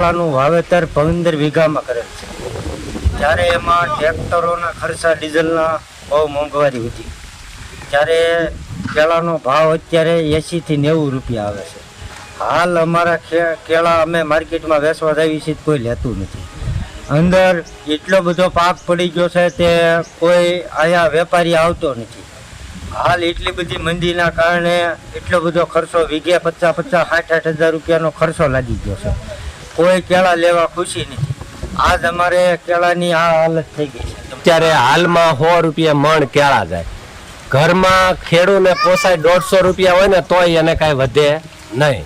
કેળાનું વાવેતર 15 વીઘામાં કરેલ છે. જ્યારે એમાં ટ્રેક્ટરોના ખર્ચા ડીઝલના બહુ મોંઘવારી વધી, ત્યારે કેળાનો ભાવ અત્યારે 80 થી 90 રૂપિયા આવે છે. હાલ અમારા કેળા અમે માર્કેટમાં વેચવા જઈએ છીએ, કોઈ લેતું નથી. અંદર એટલો બધો પાક પડી ગયો છે તે કોઈ અહીંયા વેપારી આવતો નથી. હાલ એટલી બધી મંદીના કારણે એટલો બધો ખર્ચો, વીઘે 50-60 રૂપિયાનો ખર્ચો લાગી ગયો છે. કોઈ કેળા લેવા ખુશી નથી. આજ અમારે કેળાની આ હાલત થઈ ગઈ છે. અત્યારે હાલમાં 100 રૂપિયા મણ કેળા જાય. ઘરમાં ખેડૂને પોસાય 150 રૂપિયા હોય ને તોય એને કાંઈ વધે નહીં.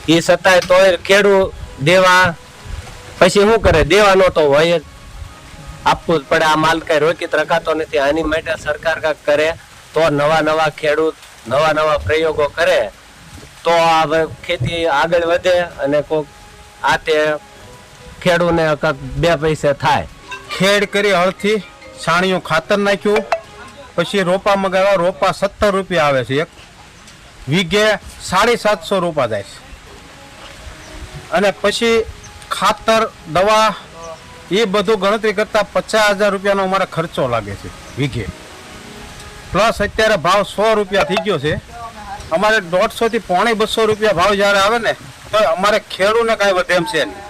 એ છતાંય તોય ખેડૂ દેવા પછી શું કરે? દેવાનો તો હોય જ, આપવું જ પડે. આ માલ કઈ રોકીત રખાતો નથી. આની માટે સરકાર કાંઈક કરે તો નવા ખેડૂત નવા પ્રયોગો કરે તો આ ખેતી આગળ વધે અને કોઈક આ તે ખેડૂને કાંઈક 2 પૈસે થાય. ખેડ કરી હળથી છાણિયું ખાતર નાખ્યું, પછી રોપા મગાવ્યા. રોપા 70 રૂપિયા આવે છે, એક વીઘે 750 રોપા જાય છે. અને પછી ખાતર, દવા એ બધું ગણતરી કરતા 50,000 રૂપિયાનો અમારે ખર્ચો લાગે છે વીઘે. પ્લસ અત્યારે ભાવ 100 રૂપિયા થઈ ગયો છે. અમારે 150 થી 250 રૂપિયા ભાવ જ્યારે આવે ને તો અમારે ખેડૂને કાંઈ વધે એમ છે નહીં.